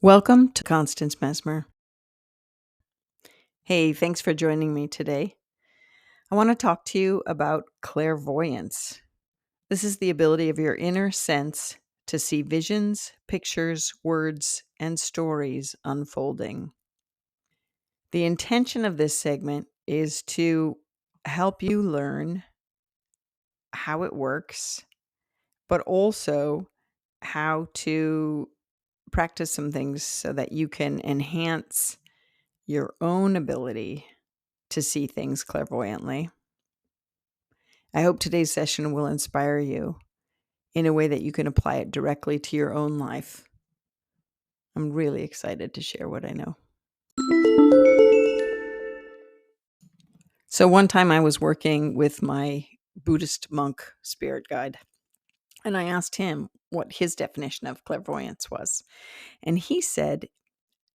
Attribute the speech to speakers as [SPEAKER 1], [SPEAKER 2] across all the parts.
[SPEAKER 1] Welcome to Constance Messmer. Hey, thanks for joining me today. I want to talk to you about clairvoyance. This is the ability of your inner sense to see visions, pictures, words, and stories unfolding. The intention of this segment is to help you learn how it works, but also how to practice some things so that you can enhance your own ability to see things clairvoyantly. I hope today's session will inspire you in a way that you can apply it directly to your own life. I'm really excited to share what I know. So one time I was working with my Buddhist monk spirit guide, and I asked him what his definition of clairvoyance was. And he said,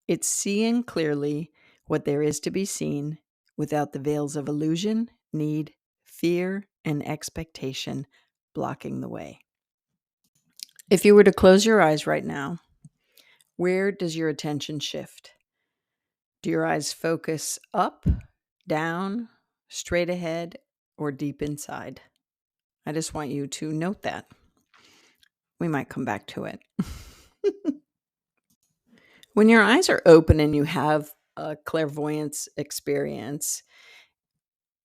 [SPEAKER 1] it's seeing clearly what there is to be seen without the veils of illusion, need, fear, and expectation blocking the way. If you were to close your eyes right now, where does your attention shift? Do your eyes focus up, down, straight ahead, or deep inside? I just want you to note that. We might come back to it. When your eyes are open and you have a clairvoyance experience,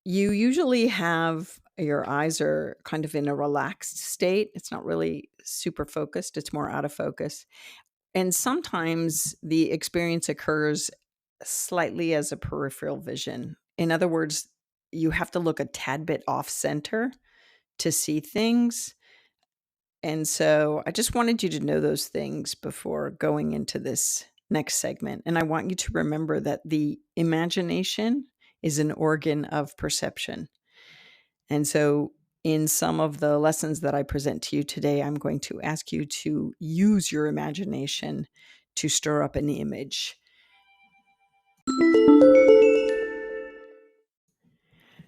[SPEAKER 1] you usually have your eyes are kind of in a relaxed state. It's not really super focused, it's more out of focus. And sometimes the experience occurs slightly as a peripheral vision. In other words, you have to look a tad bit off center to see things. And so I just wanted you to know those things before going into this next segment. And I want you to remember that the imagination is an organ of perception. And so in some of the lessons that I present to you today, I'm going to ask you to use your imagination to stir up an image.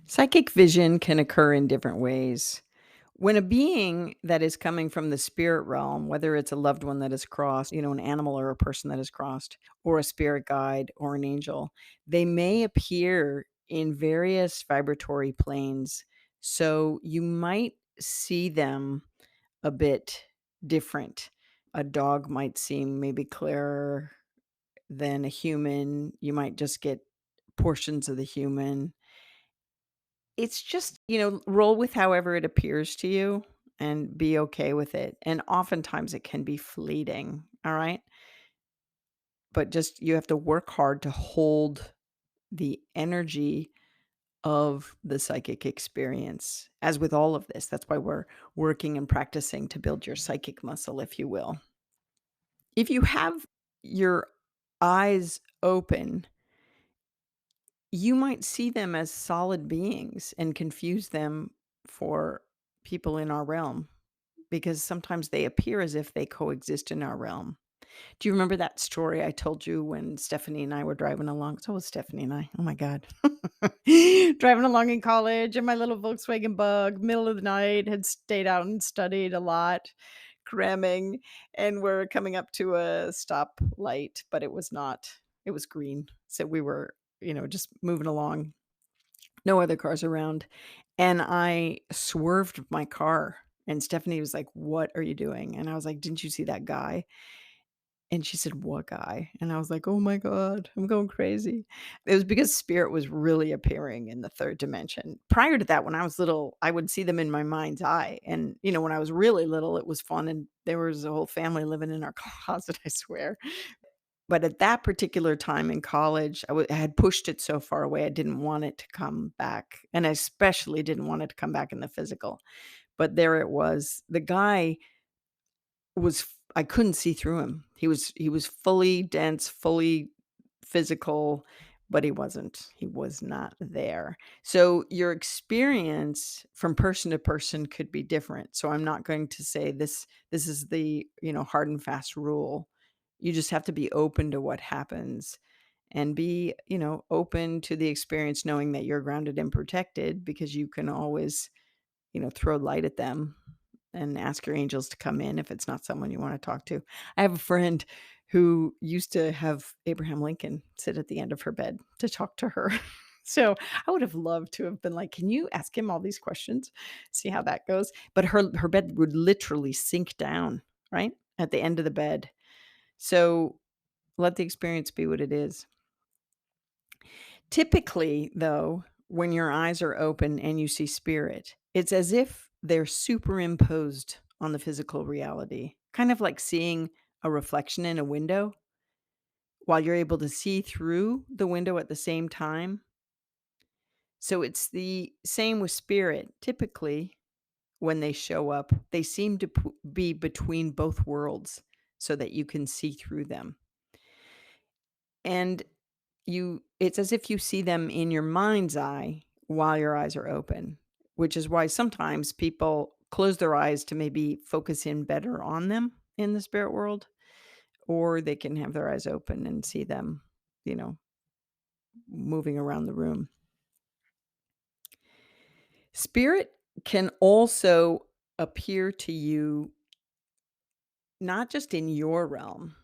[SPEAKER 1] Psychic vision can occur in different ways. When a being that is coming from the spirit realm, whether it's a loved one that is crossed, an animal or a person that is crossed, or a spirit guide or an angel, they may appear in various vibratory planes. So you might see them a bit different. A dog might seem maybe clearer than a human. You might just get portions of the human. It's just, roll with however it appears to you and be okay with it. And oftentimes it can be fleeting, all right? But just you have to work hard to hold the energy of the psychic experience. As with all of this, that's why we're working and practicing to build your psychic muscle, if you will. If you have your eyes open, you might see them as solid beings and confuse them for people in our realm because sometimes they appear as if they coexist in our realm. Do you remember that story I told you when Stephanie and I were driving along? So was Stephanie and I. Oh my God. Driving along in college in my little Volkswagen Bug, middle of the night, had stayed out and studied a lot, cramming, and we're coming up to a stop light, but it was not, it was green. So we were, just moving along, no other cars around. And I swerved my car. And Stephanie was like, "What are you doing?" And I was like, "Didn't you see that guy?" And she said, "What guy?" And I was like, "Oh my God, I'm going crazy." It was because spirit was really appearing in the third dimension. Prior to that, when I was little, I would see them in my mind's eye. And, when I was really little, it was fun. And there was a whole family living in our closet, I swear. But at that particular time in college, I had pushed it so far away, I didn't want it to come back. And I especially didn't want it to come back in the physical. But there it was. The guy was I couldn't see through him. He was fully dense, fully physical, but he wasn't. He was not there. So your experience from person to person could be different. So I'm not going to say this is the, hard and fast rule. You just have to be open to what happens and be, open to the experience knowing that you're grounded and protected because you can always, throw light at them and ask your angels to come in if it's not someone you want to talk to. I have a friend who used to have Abraham Lincoln sit at the end of her bed to talk to her. So I would have loved to have been like, "Can you ask him all these questions? See how that goes?" But her bed would literally sink down, right? At the end of the bed. So let the experience be what it is. Typically, though, when your eyes are open and you see spirit, it's as if they're superimposed on the physical reality, kind of like seeing a reflection in a window while you're able to see through the window at the same time. So it's the same with spirit. Typically, when they show up, they seem to be between both worlds so that you can see through them. And it's as if you see them in your mind's eye while your eyes are open, which is why sometimes people close their eyes to maybe focus in better on them in the spirit world, or they can have their eyes open and see them, you know, moving around the room. Spirit can also appear to you not just in your realm,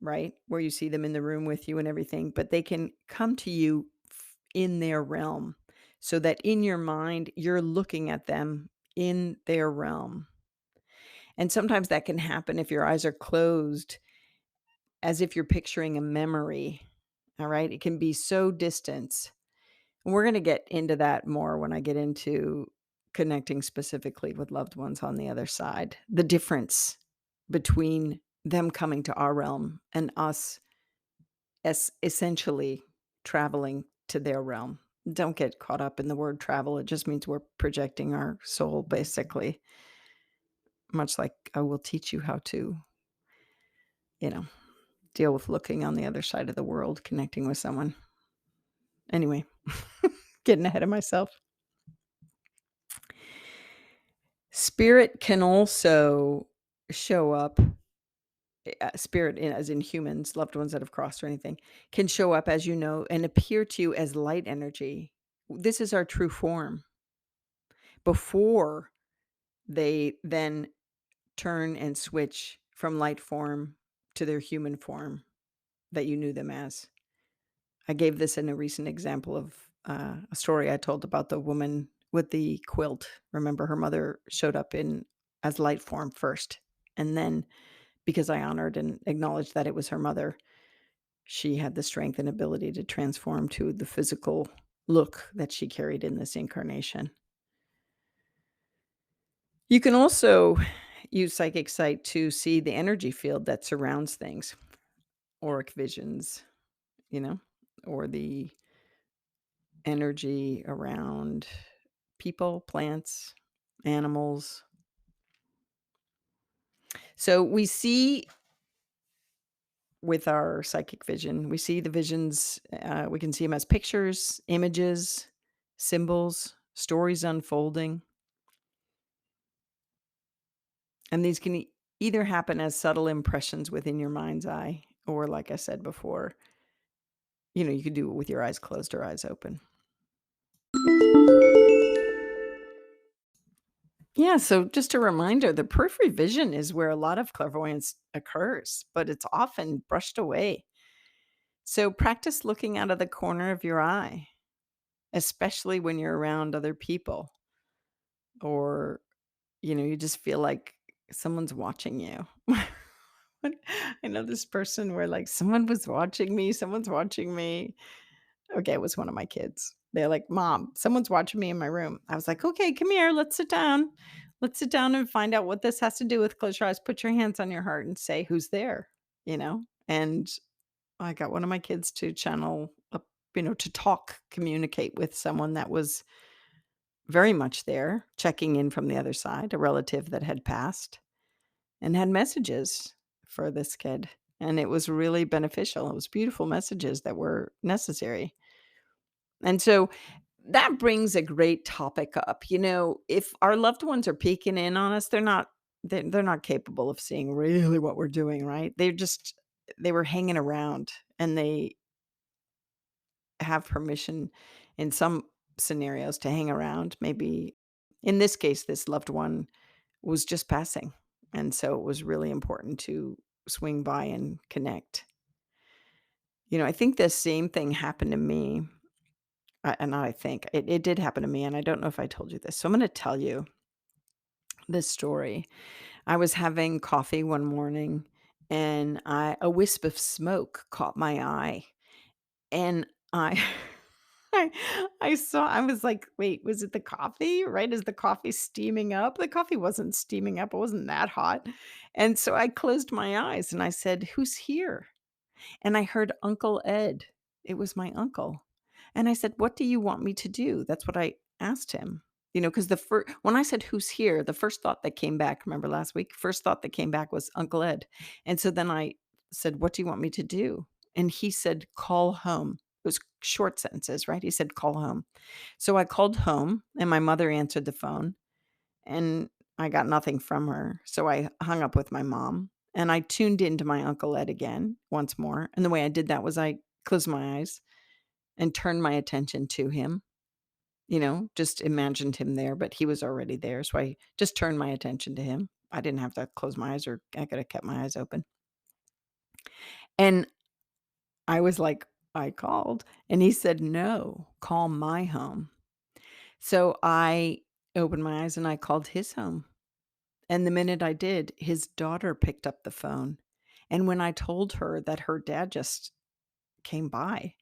[SPEAKER 1] right? Where you see them in the room with you and everything, but they can come to you in their realm so that in your mind, you're looking at them in their realm. And sometimes that can happen if your eyes are closed, as if you're picturing a memory. All right. It can be so distant. And we're going to get into that more when I get into connecting specifically with loved ones on the other side. The difference between them coming to our realm and us as essentially traveling to their realm. Don't get caught up in the word travel. It just means we're projecting our soul, basically. Much like I will teach you how to, you know, deal with looking on the other side of the world, connecting with someone. Anyway, getting ahead of myself. Spirit can also show up, spirit as in humans, loved ones that have crossed or anything, can show up, as you know, and appear to you as light energy. This is our true form before they then turn and switch from light form to their human form that you knew them as. I gave this in a recent example of a story I told about the woman with the quilt. Remember, her mother showed up in as light form first, and then because I honored and acknowledged that it was her mother, she had the strength and ability to transform to the physical look that she carried in this incarnation. You can also use psychic sight to see the energy field that surrounds things, auric visions, you know, or the energy around people, plants, animals. So we see with our psychic vision, we see the visions, we can see them as pictures, images, symbols, stories unfolding. And these can either happen as subtle impressions within your mind's eye, or like I said before, you could do it with your eyes closed or eyes open. Yeah, so just a reminder, the periphery vision is where a lot of clairvoyance occurs, but it's often brushed away. So practice looking out of the corner of your eye, especially when you're around other people or, you just feel like someone's watching you. I know this person where like someone was watching me, someone's watching me. Okay, it was one of my kids. They're like, "Mom, someone's watching me in my room." I was like, "Okay, come here. Let's sit down. Let's sit down and find out what this has to do with close your eyes. Put your hands on your heart and say who's there." You know? And I got one of my kids to channel up, to talk, communicate with someone that was very much there, checking in from the other side, a relative that had passed and had messages for this kid. And it was really beneficial. It was beautiful messages that were necessary. And so that brings a great topic up. If our loved ones are peeking in on us, they're not capable of seeing really what we're doing, right? They were hanging around and they have permission in some scenarios to hang around. Maybe in this case, this loved one was just passing, and so it was really important to swing by and connect. I think the same thing happened to me, and not I think, it did happen to me, and I don't know if I told you this, so I'm gonna tell you this story. I was having coffee one morning, and a wisp of smoke caught my eye, and I I I was like, "Wait, was it the coffee?" Right? Is the coffee steaming up? The coffee wasn't steaming up, it wasn't that hot, and so I closed my eyes and I said, "Who's here?" And I heard Uncle Ed. It was my uncle. And I said, "What do you want me to do?" That's what I asked him. Because when I said, "Who's here?" the first thought that came back, remember last week? First thought that came back was Uncle Ed. And so then I said, "What do you want me to do?" And he said, "Call home." It was short sentences, right? He said, "Call home." So I called home and my mother answered the phone and I got nothing from her. So I hung up with my mom and I tuned into my Uncle Ed again once more. And the way I did that was I closed my eyes and turned my attention to him, just imagined him there, but he was already there. So I just turned my attention to him. I didn't have to close my eyes or I could have kept my eyes open. And I was like, I called and he said, "No, call my home." So I opened my eyes and I called his home. And the minute I did, his daughter picked up the phone. And when I told her that her dad just came by,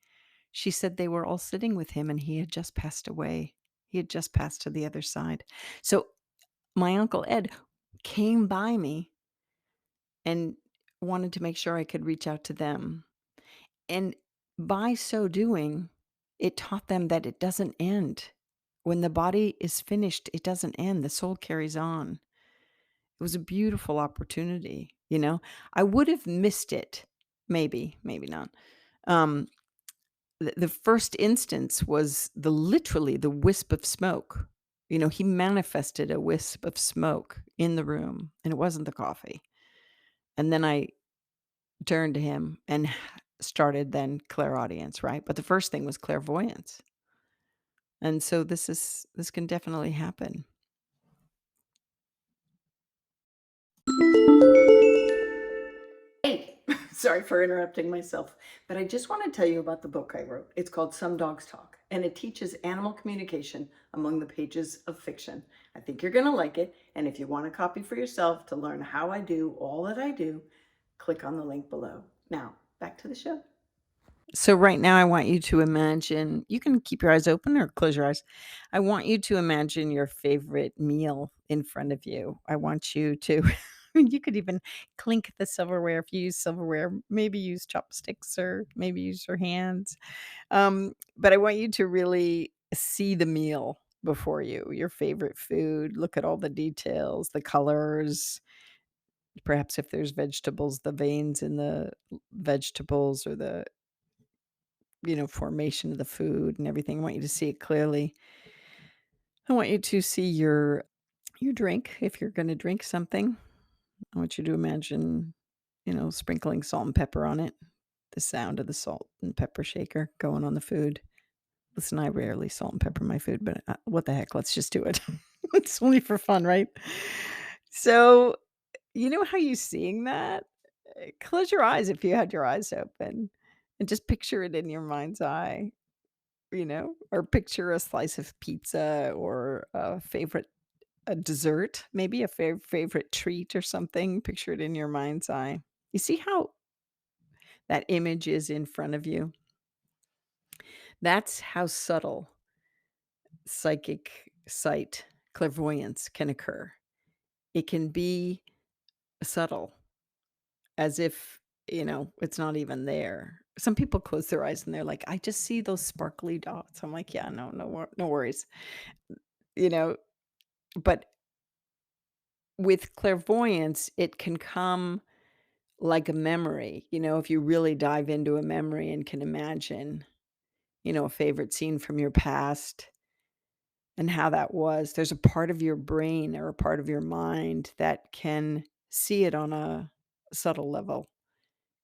[SPEAKER 1] she said they were all sitting with him and he had just passed away. He had just passed to the other side. So my Uncle Ed came by me and wanted to make sure I could reach out to them. And by so doing, it taught them that it doesn't end. When the body is finished, it doesn't end. The soul carries on. It was a beautiful opportunity. I would have missed it, maybe, maybe not. Um, the first instance was literally the wisp of smoke. He manifested a wisp of smoke in the room, and it wasn't the coffee. And then I turned to him and started then clairaudience, right? But the first thing was clairvoyance. And so this can definitely happen. Hey, sorry for interrupting myself, but I just want to tell you about the book I wrote. It's called Some Dogs Talk, and it teaches animal communication among the pages of fiction. I think you're going to like it, and if you want a copy for yourself to learn how I do all that I do, click on the link below. Now, back to the show. So right now I want you to imagine, you can keep your eyes open or close your eyes. I want you to imagine your favorite meal in front of you. I want you to you could even clink the silverware if you use silverware, maybe use chopsticks or maybe use your hands. But I want you to really see the meal before you, your favorite food. Look at all the details, the colors, perhaps if there's vegetables, the veins in the vegetables or the formation of the food and everything. I want you to see it clearly. I want you to see your drink if you're going to drink something. I want you to imagine, sprinkling salt and pepper on it. The sound of the salt and pepper shaker going on the food. Listen, I rarely salt and pepper my food, but what the heck? Let's just do it. It's only for fun, right? So, you know how you seeing that? Close your eyes if you had your eyes open and just picture it in your mind's eye. Or picture a slice of pizza or a dessert, maybe a favorite treat or something. Picture it in your mind's eye. You see how that image is in front of you? That's how subtle psychic sight, clairvoyance can occur. It can be subtle, as if, it's not even there. Some people close their eyes and they're like, "I just see those sparkly dots." I'm like, "Yeah, no, no worries." You know, but with clairvoyance, it can come like a memory, if you really dive into a memory and can imagine, a favorite scene from your past and how that was. There's a part of your brain or a part of your mind that can see it on a subtle level,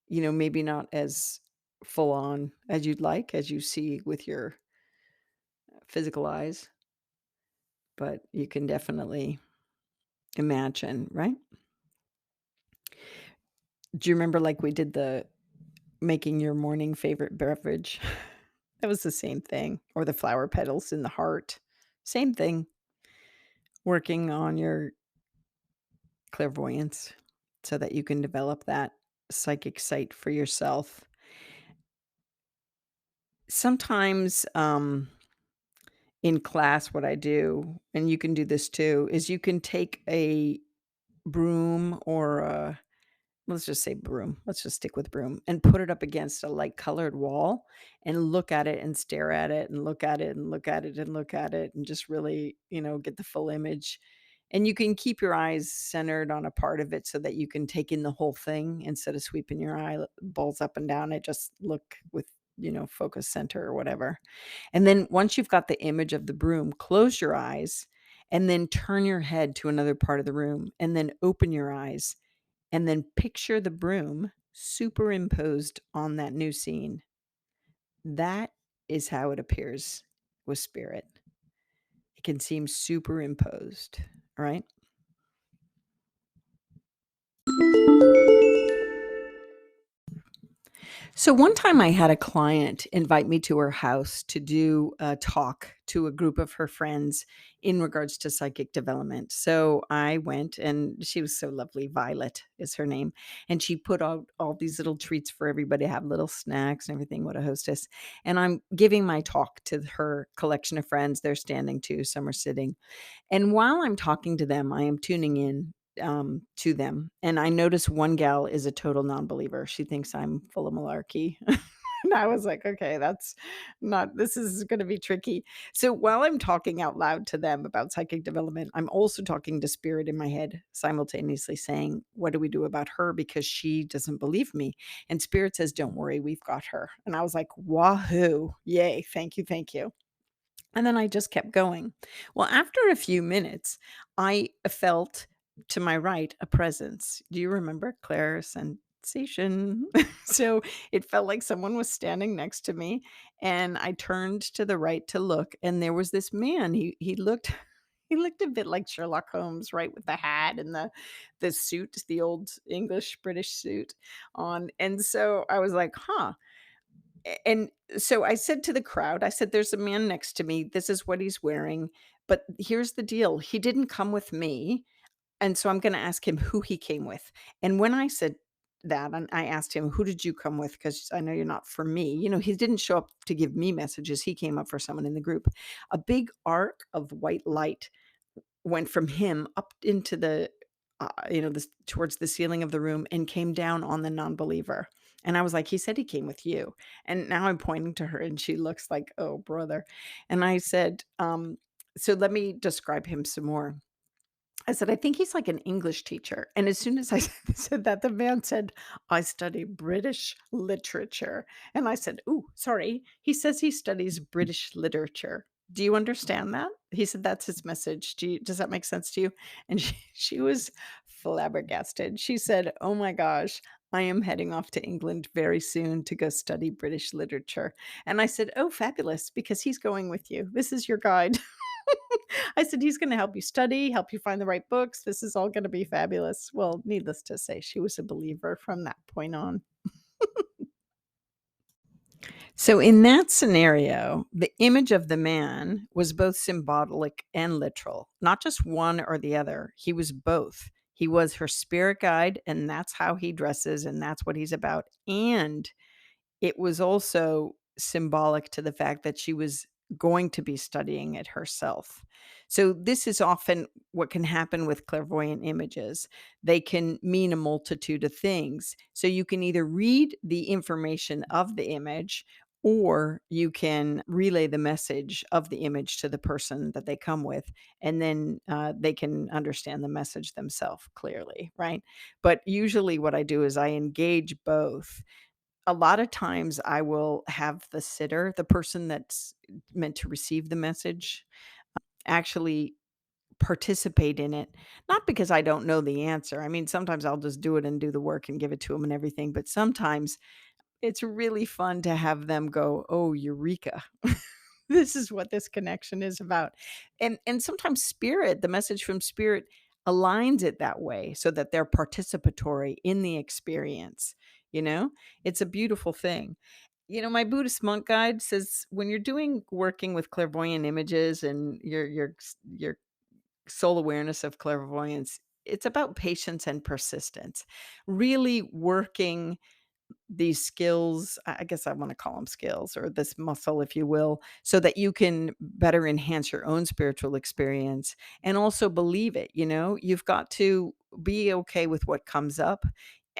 [SPEAKER 1] maybe not as full on as you'd like, as you see with your physical eyes, but you can definitely imagine, right? Do you remember, like, we did the making your morning favorite beverage? That was the same thing, or the flower petals in the heart. Same thing, working on your clairvoyance so that you can develop that psychic sight for yourself. Sometimes, in class, what I do, and you can do this too, is you can take a broom or a let's just say broom. Let's just stick with broom and put it up against a light colored wall and look at it and stare at it and look at it and look at it and look at it and just really, get the full image. And you can keep your eyes centered on a part of it so that you can take in the whole thing instead of sweeping your eyeballs up and down. It just look with, focus center or whatever. And then once you've got the image of the broom, close your eyes and then turn your head to another part of the room and then open your eyes and then picture the broom superimposed on that new scene. That is how it appears with spirit. It can seem superimposed, right? So one time I had a client invite me to her house to do a talk to a group of her friends in regards to psychic development. So I went, and she was so lovely. Violet is her name. And she put out all these little treats for everybody to have, little snacks and everything. What a hostess. And I'm giving my talk to her collection of friends. They're standing too, some are sitting. And while I'm talking to them, I am tuning in to them. And I notice one gal is a total non-believer. She thinks I'm full of malarkey. And I was like, okay, that's not, this is going to be tricky. So while I'm talking out loud to them about psychic development, I'm also talking to spirit in my head, simultaneously saying, what do we do about her? Because she doesn't believe me. And spirit says, don't worry, we've got her. And I was like, wahoo, yay, thank you, thank you. And then I just kept going. Well, after a few minutes, I felt to my right a presence. Do you remember Claire sensation? So it felt like someone was standing next to me, and I turned to the right to look, and there was this man. He looked he looked a bit like Sherlock Holmes, right, with the hat and the suit, the old English British suit on. And so I was like, huh. And so I said to the crowd, I said, there's a man next to me. This is what he's wearing. But here's the deal. He didn't come with me. And so I'm going to ask him who he came with. And when I said that, and I asked him, who did you come with? Because I know you're not for me. He didn't show up to give me messages. He came up for someone in the group. A big arc of white light went from him up into this towards the ceiling of the room and came down on the non-believer. And I was like, he said he came with you. And now I'm pointing to her and she looks like, oh, brother. And I said, so let me describe him some more. I said, I think he's like an English teacher. And as soon as I said that, the man said, I study British literature. And I said, ooh, sorry. He says he studies British literature. Do you understand that? He said, that's his message. Does that make sense to you? And she was flabbergasted. She said, oh my gosh, I am heading off to England very soon to go study British literature. And I said, oh, fabulous, because he's going with you. This is your guide. I said, he's going to help you study, help you find the right books. This is all going to be fabulous. Well, needless to say, she was a believer from that point on. So, in that scenario, the image of the man was both symbolic and literal, not just one or the other. He was both. He was her spirit guide, and that's how he dresses, and that's what he's about. And it was also symbolic to the fact that she was going to be studying it herself. So this is often what can happen with clairvoyant images. They can mean a multitude of things. So you can either read the information of the image or you can relay the message of the image to the person that they come with, and then they can understand the message themselves clearly, right? But usually what I do is I engage both. A lot of times I will have the sitter, the person that's meant to receive the message, actually participate in it. Not because I don't know the answer. I mean, sometimes I'll just do it and do the work and give it to them and everything. But sometimes it's really fun to have them go, oh, eureka. This is what this connection is about. And sometimes spirit, the message from spirit, aligns it that way so that they're participatory in the experience, you know? It's a beautiful thing. My Buddhist monk guide says when you're doing working with clairvoyant images and your soul awareness of clairvoyance, it's about patience and persistence. Really working these skills, I guess I wanna call them skills or this muscle, if you will, so that you can better enhance your own spiritual experience and also believe it, you know? You've got to be okay with what comes up.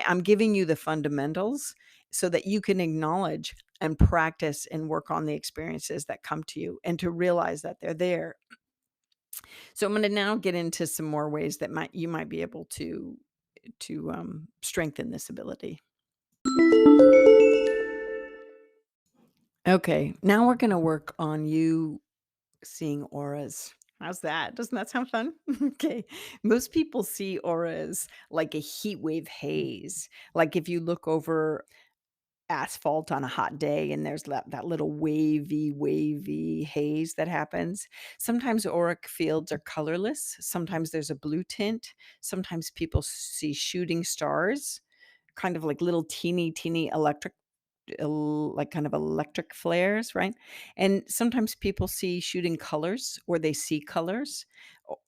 [SPEAKER 1] I'm giving you the fundamentals so that you can acknowledge and practice and work on the experiences that come to you and to realize that they're there. So I'm gonna now get into some more ways that you might be able to strengthen this ability. Okay, now we're gonna work on you seeing auras. How's that? Doesn't that sound fun? Okay. Most people see auras like a heat wave haze. Like if you look over asphalt on a hot day and there's that little wavy haze that happens. Sometimes auric fields are colorless. Sometimes there's a blue tint. Sometimes people see shooting stars, kind of like little teeny electric like kind of electric flares, right? And sometimes people see shooting colors or they see colors.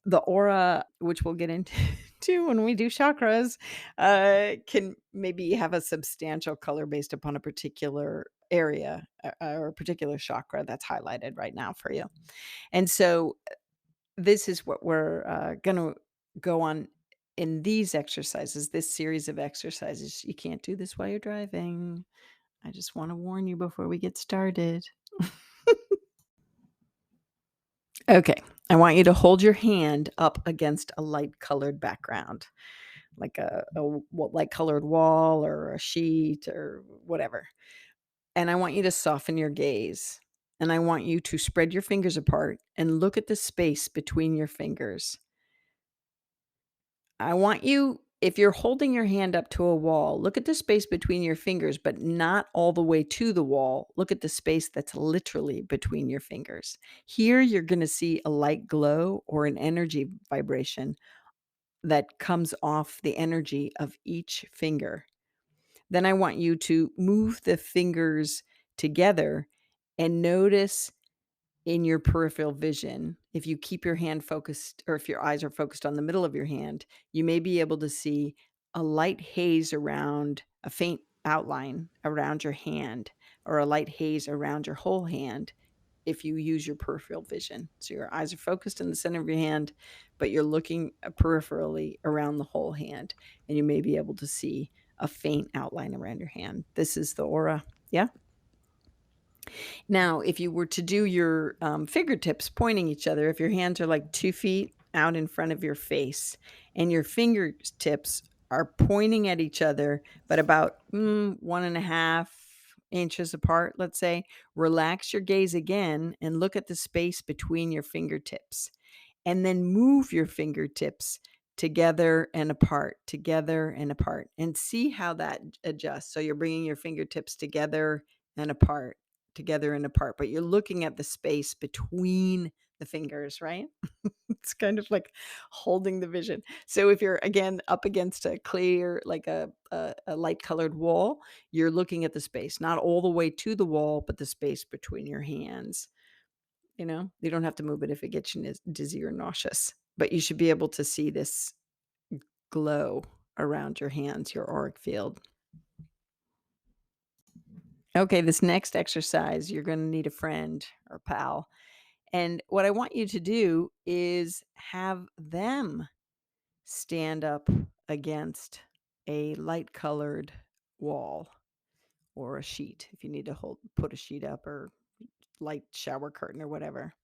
[SPEAKER 1] The aura, which we'll get into to when we do chakras, can maybe have a substantial color based upon a particular area or a particular chakra that's highlighted right now for you. And so this is what we're going to go on in these exercises, this series of exercises. You can't do this while you're driving. I just want to warn you before we get started. Okay. I want you to hold your hand up against a light colored background, like light colored wall or a sheet or whatever. And I want you to soften your gaze. And I want you to spread your fingers apart and look at the space between your fingers. I want you, if you're holding your hand up to a wall, look at the space between your fingers, but not all the way to the wall. Look at the space that's literally between your fingers. Here, you're going to see a light glow or an energy vibration that comes off the energy of each finger. Then I want you to move the fingers together and notice in your peripheral vision, if you keep your hand focused or if your eyes are focused on the middle of your hand, you may be able to see a light haze around a faint outline around your hand or a light haze around your whole hand if you use your peripheral vision. So your eyes are focused in the center of your hand, but you're looking peripherally around the whole hand, and you may be able to see a faint outline around your hand. This is the aura. Yeah. Now, if you were to do your fingertips pointing each other, if your hands are like 2 feet out in front of your face and your fingertips are pointing at each other, but about 1.5 inches apart, let's say, relax your gaze again and look at the space between your fingertips. And then move your fingertips together and apart, and see how that adjusts. So you're bringing your fingertips and apart, together and apart, but you're looking at the space between the fingers, right? It's kind of like holding the vision. So if you're again up against a clear, like a light colored wall, you're looking at the space, not all the way to the wall, but the space between your hands. You don't have to move it if it gets you dizzy or nauseous, but you should be able to see this glow around your hands, your auric field. Okay, this next exercise, you're going to need a friend or pal. And what I want you to do is have them stand up against a light colored wall or a sheet if you need to put a sheet up or light shower curtain or whatever.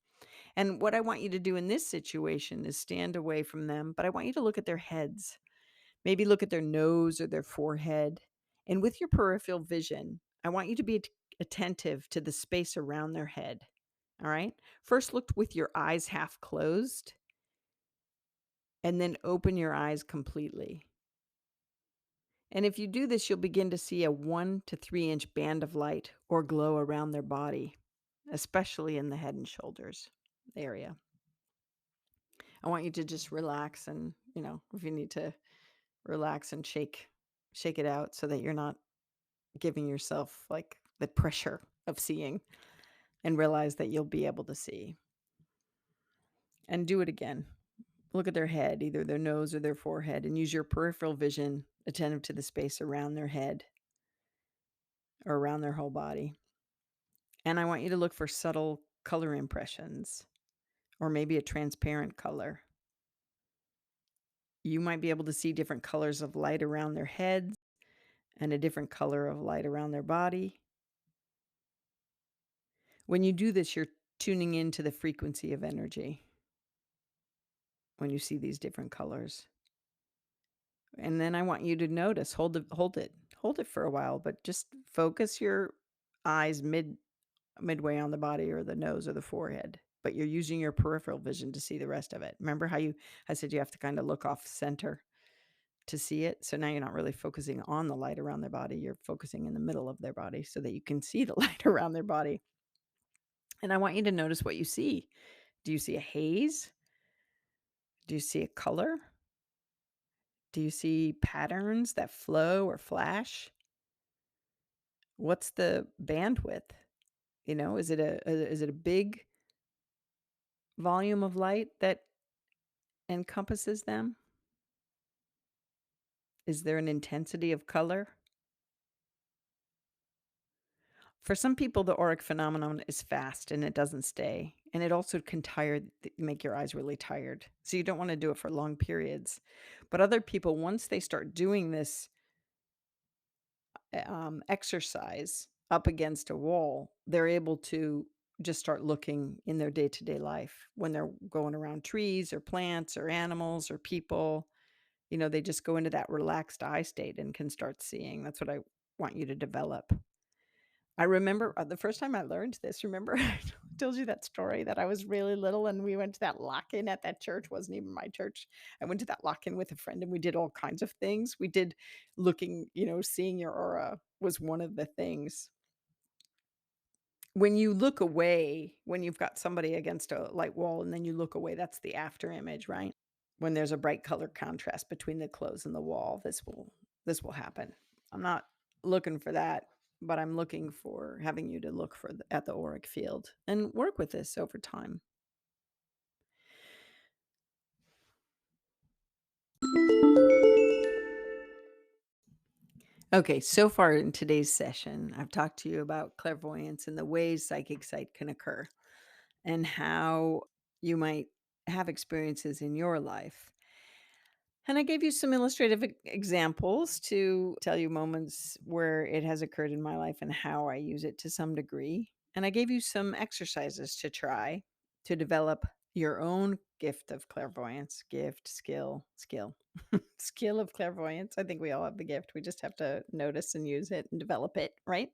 [SPEAKER 1] And what I want you to do in this situation is stand away from them, but I want you to look at their heads. Maybe look at their nose or their forehead. And with your peripheral vision, I want you to be attentive to the space around their head. All right. First, look with your eyes half closed and then open your eyes completely. And if you do this, you'll begin to see a 1 to 3 inch band of light or glow around their body, especially in the head and shoulders area. I want you to just relax and, if you need to relax and shake it out so that you're not giving yourself like the pressure of seeing, and realize that you'll be able to see. And do it again. Look at their head, either their nose or their forehead, and use your peripheral vision attentive to the space around their head or around their whole body. And I want you to look for subtle color impressions, or maybe a transparent color. You might be able to see different colors of light around their heads and a different color of light around their body. When you do this, you're tuning into the frequency of energy when you see these different colors. And then I want you to notice, hold it for a while, but just focus your eyes midway on the body or the nose or the forehead, but you're using your peripheral vision to see the rest of it. Remember how I said you have to kind of look off center to see it? So now you're not really focusing on the light around their body. You're focusing in the middle of their body so that you can see the light around their body. And I want you to notice what you see. Do you see a haze? Do you see a color? Do you see patterns that flow or flash? What's the bandwidth? Is it a big volume of light that encompasses them? Is there an intensity of color? For some people, the auric phenomenon is fast and it doesn't stay. And it also can make your eyes really tired. So you don't want to do it for long periods. But other people, once they start doing this exercise up against a wall, they're able to just start looking in their day-to-day life when they're going around trees or plants or animals or people. They just go into that relaxed eye state and can start seeing. That's what I want you to develop. I remember the first time I learned this, remember I told you that story that I was really little and we went to that lock-in at that church. Wasn't even my church. I went to that lock-in with a friend and we did all kinds of things. We did seeing your aura was one of the things. When you look away, when you've got somebody against a light wall and then you look away, that's the after image, right? When there's a bright color contrast between the clothes and the wall, this will happen. I'm not looking for that, but I'm looking for having you to look at the auric field and work with this over time. Okay, so far in today's session, I've talked to you about clairvoyance and the ways psychic sight can occur and how you might have experiences in your life. And I gave you some illustrative examples to tell you moments where it has occurred in my life and how I use it to some degree. And I gave you some exercises to try to develop your own gift of clairvoyance, skill skill of clairvoyance. I think we all have the gift. We just have to notice and use it and develop it, right?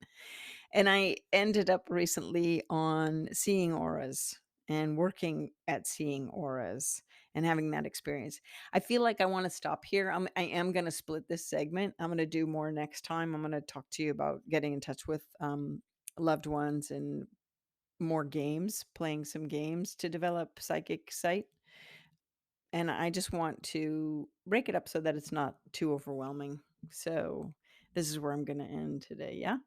[SPEAKER 1] And I ended up recently on seeing auras and working at seeing auras and having that experience. I feel like I want to stop here. I am going to split this segment. I'm going to do more next time. I'm going to talk to you about getting in touch with loved ones and more games, playing some games to develop psychic sight. And I just want to break it up so that it's not too overwhelming. So this is where I'm going to end today. Yeah.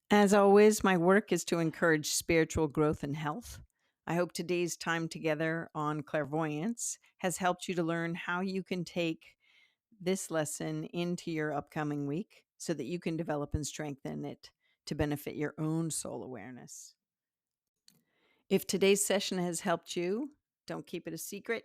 [SPEAKER 1] As always, my work is to encourage spiritual growth and health. I hope today's time together on clairvoyance has helped you to learn how you can take this lesson into your upcoming week so that you can develop and strengthen it to benefit your own soul awareness. If today's session has helped you, don't keep it a secret.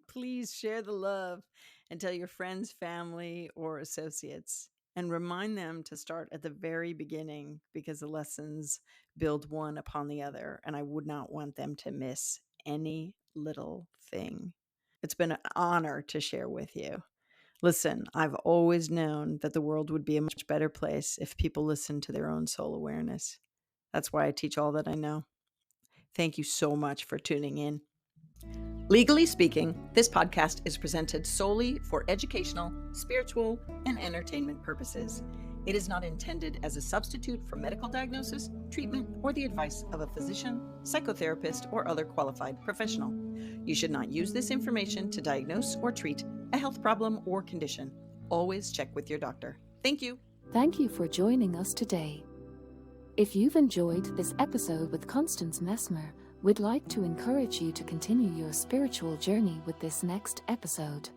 [SPEAKER 1] Please share the love and tell your friends, family, or associates. And remind them to start at the very beginning because the lessons build one upon the other. And I would not want them to miss any little thing. It's been an honor to share with you. Listen, I've always known that the world would be a much better place if people listened to their own soul awareness. That's why I teach all that I know. Thank you so much for tuning in. Legally speaking, this podcast is presented solely for educational, spiritual, and entertainment purposes. It is not intended as a substitute for medical diagnosis, treatment, or the advice of a physician, psychotherapist, or other qualified professional. You should not use this information to diagnose or treat a health problem or condition. Always check with your doctor. Thank you.
[SPEAKER 2] Thank you for joining us today. If you've enjoyed this episode with Constance Messmer, we'd like to encourage you to continue your spiritual journey with this next episode.